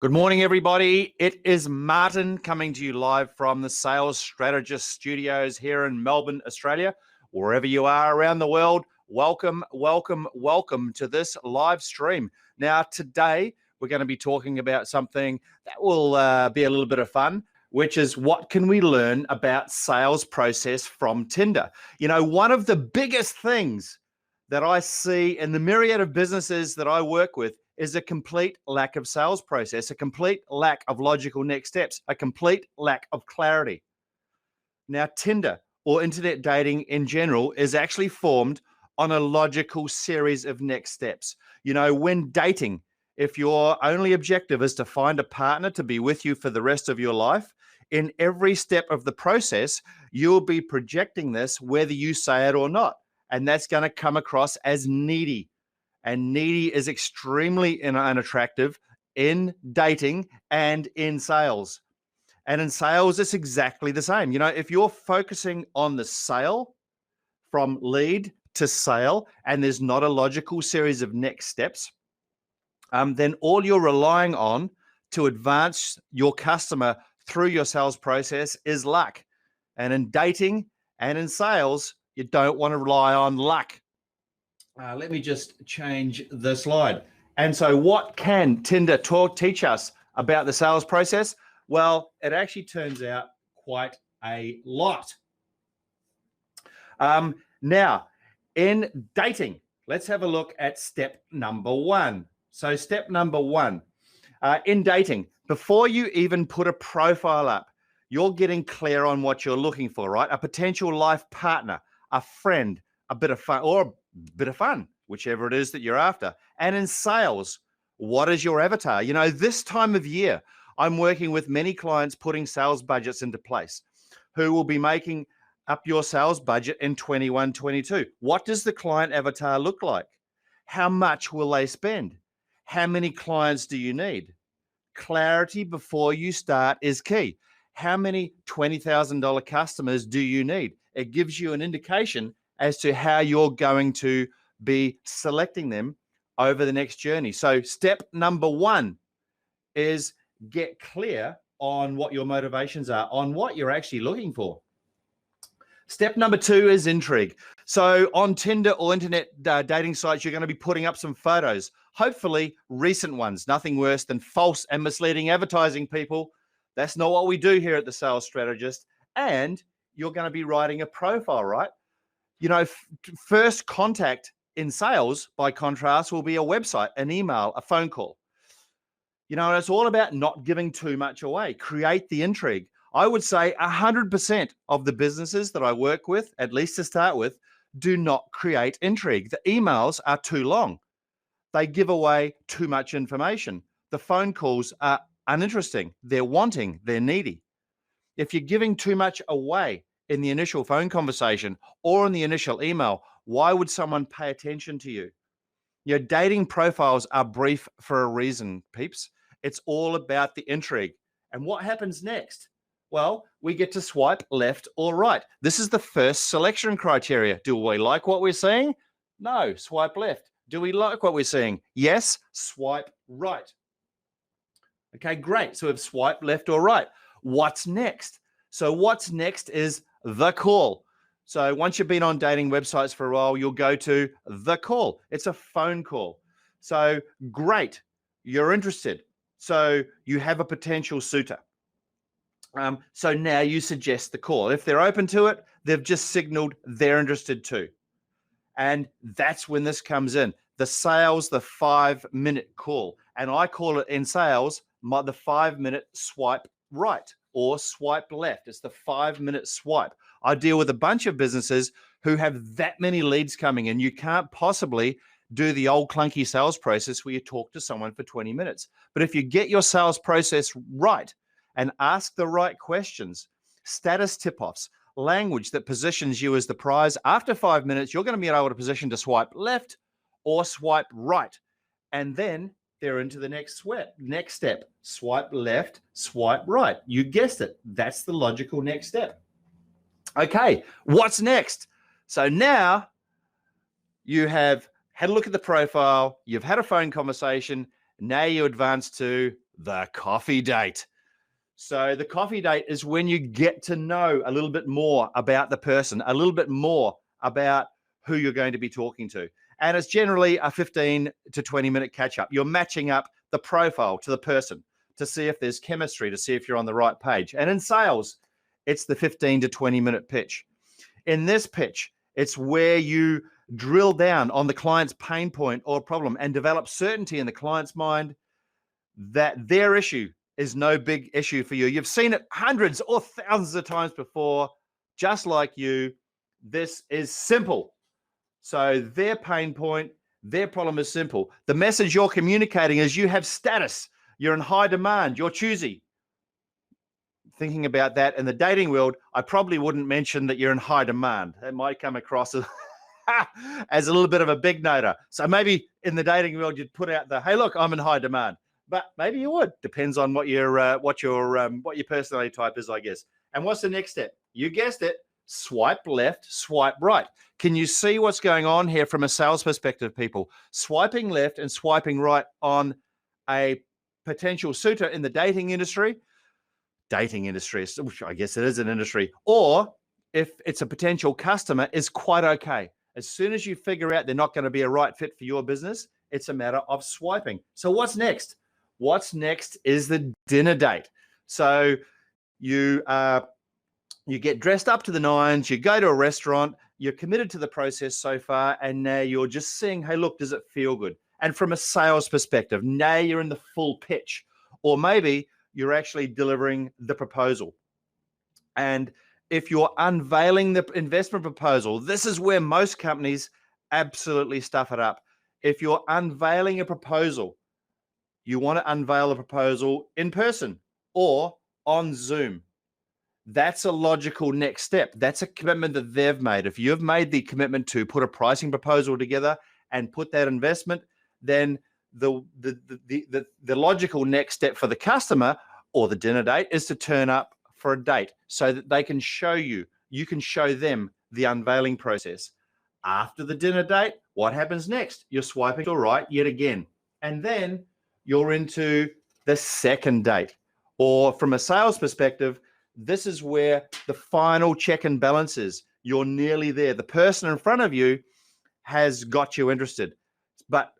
Good morning, everybody. It is Martin coming to you live from the Sales Strategist Studios here in Melbourne, Australia. Wherever you are around the world, welcome to this live stream. Now, today we're going to be talking about something that will be a little bit of fun, which is what can we learn about sales process from Tinder? You know, one of the biggest things that I see in the myriad of businesses that I work with is a complete lack of sales process, a complete lack of logical next steps, a complete lack of clarity. Now, Tinder or internet dating in general is actually formed on a logical series of next steps. You know, when dating, if your only objective is to find a partner to be with you for the rest of your life, in every step of the process, you'll be projecting this whether you say it or not. And that's going to come across as needy. And needy is extremely unattractive in dating and in sales. And in sales, it's exactly the same. You know, if you're focusing on the sale from lead to sale, and there's not a logical series of next steps, then all you're relying on to advance your customer through your sales process is luck. And in dating and in sales, you don't want to rely on luck. Let me just change the slide. And so what can Tinder teach us about the sales process? Well, it actually turns out quite a lot. Now, in dating, let's have a look at step number one. So step number one, in dating, before you even put a profile up, you're getting clear on what you're looking for, right? A potential life partner, a friend, a bit of fun, or a bit of fun, whichever it is that you're after. And in sales, what is your avatar? You know, this time of year, I'm working with many clients putting sales budgets into place who will be making up your sales budget in 21, 22. What does the client avatar look like? How much will they spend? How many clients do you need? Clarity before you start is key. How many $20,000 customers do you need? It gives you an indication as to how you're going to be selecting them over the next journey. So step number one is get clear on what your motivations are, on what you're actually looking for. Step number two is intrigue. So on Tinder or internet dating sites, you're going to be putting up some photos, hopefully recent ones, nothing worse than false and misleading advertising, people. That's not what we do here at the Sales Strategist. And you're going to be writing a profile, right? You know, first contact in sales, by contrast, will be a website, an email, a phone call. You know, and it's all about not giving too much away. Create the intrigue. I would say 100% of the businesses that I work with, at least to start with, do not create intrigue. The emails are too long. They give away too much information. The phone calls are uninteresting. They're wanting, they're needy. If you're giving too much away in the initial phone conversation or in the initial email, why would someone pay attention to you? Your dating profiles are brief for a reason, peeps. It's all about the intrigue. And what happens next? Well, we get to swipe left or right. This is the first selection criteria. Do we like what we're seeing? No, swipe left. Do we like what we're seeing? Yes, swipe right. Okay, great. So we've swiped left or right. What's next? So what's next is the call. So once you've been on dating websites for a while, you'll go to the call. It's a phone call. So great, you're interested. So you have a potential suitor. So now you suggest the call. If they're open to it, they've just signaled they're interested too. And that's when this comes in. The sales, the 5-minute call. And I call it in sales, the 5-minute swipe right or swipe left. It's the 5-minute swipe. I deal with a bunch of businesses who have that many leads coming in. You can't possibly do the old clunky sales process where you talk to someone for 20 minutes. But if you get your sales process right and ask the right questions, status tip-offs, language that positions you as the prize, after 5 minutes, you're going to be able to position to swipe left or swipe right. And then they're into the next step. Swipe left, swipe right. You guessed it. That's the logical next step. Okay, what's next? So now you have had a look at the profile, you've had a phone conversation, now you advance to the coffee date. So the coffee date is when you get to know a little bit more about the person, a little bit more about who you're going to be talking to. And it's generally a 15 to 20 minute catch up. You're matching up the profile to the person to see if there's chemistry, to see if you're on the right page. And in sales, it's the 15 to 20 minute pitch. In this pitch, it's where you drill down on the client's pain point or problem and develop certainty in the client's mind that their issue is no big issue for you. You've seen it hundreds or thousands of times before, just like you. This is simple. So their pain point, their problem is simple. The message you're communicating is you have status. You're in high demand. You're choosy. Thinking about that in the dating world, I probably wouldn't mention that you're in high demand. It might come across as a little bit of a big noter. So maybe in the dating world, you'd put out the, hey, look, I'm in high demand. But maybe you would. Depends on what your personality type is, I guess. And what's the next step? You guessed it. Swipe left, swipe right. Can you see what's going on here from a sales perspective, people? Swiping left and swiping right on a potential suitor in the dating industry, which I guess it is an industry, or if it's a potential customer, is quite okay. As soon as you figure out they're not going to be a right fit for your business, it's a matter of swiping. So what's next? What's next is the dinner date. So you get dressed up to the nines, you go to a restaurant, you're committed to the process so far, and now you're just seeing, hey, look, does it feel good? And from a sales perspective, now you're in the full pitch, or maybe you're actually delivering the proposal. And if you're unveiling the investment proposal, this is where most companies absolutely stuff it up. If you're unveiling a proposal, you want to unveil a proposal in person or on Zoom. That's a logical next step. That's a commitment that they've made. If you've made the commitment to put a pricing proposal together and put that investment, then the logical next step for the customer or the dinner date is to turn up for a date so that they can show you can show them the unveiling process. After the dinner date, what happens next? You're swiping to the right yet again. And then you're into the second date. Or from a sales perspective, this is where the final check and balance is. You're nearly there. The person in front of you has got you interested. But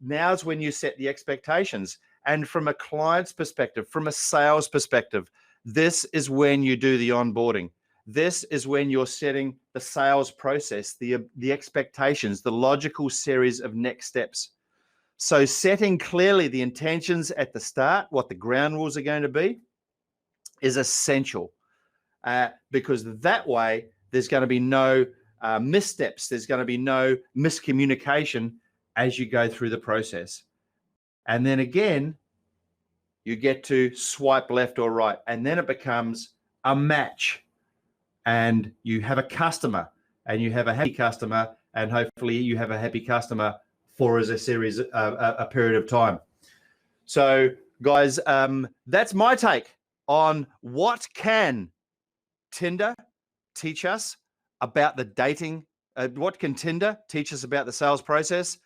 now's when you set the expectations. And from a client's perspective, from a sales perspective, this is when you do the onboarding. This is when you're setting the sales process, the expectations, the logical series of next steps. So setting clearly the intentions at the start, what the ground rules are going to be, is essential because that way there's going to be no missteps. There's going to be no miscommunication as you go through the process. And then again, you get to swipe left or right, and then it becomes a match. And you have a customer, and you have a happy customer, and hopefully you have a happy customer for as a period of time. So, guys, that's my take on what can Tinder teach us about the dating. What can Tinder teach us about the sales process?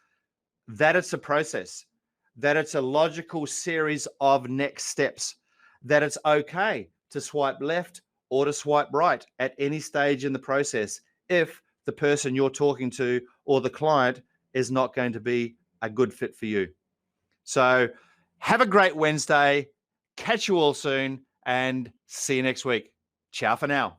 That it's a process, that it's a logical series of next steps, that it's okay to swipe left or to swipe right at any stage in the process if the person you're talking to or the client is not going to be a good fit for you. So have a great Wednesday. Catch you all soon and see you next week. Ciao for now.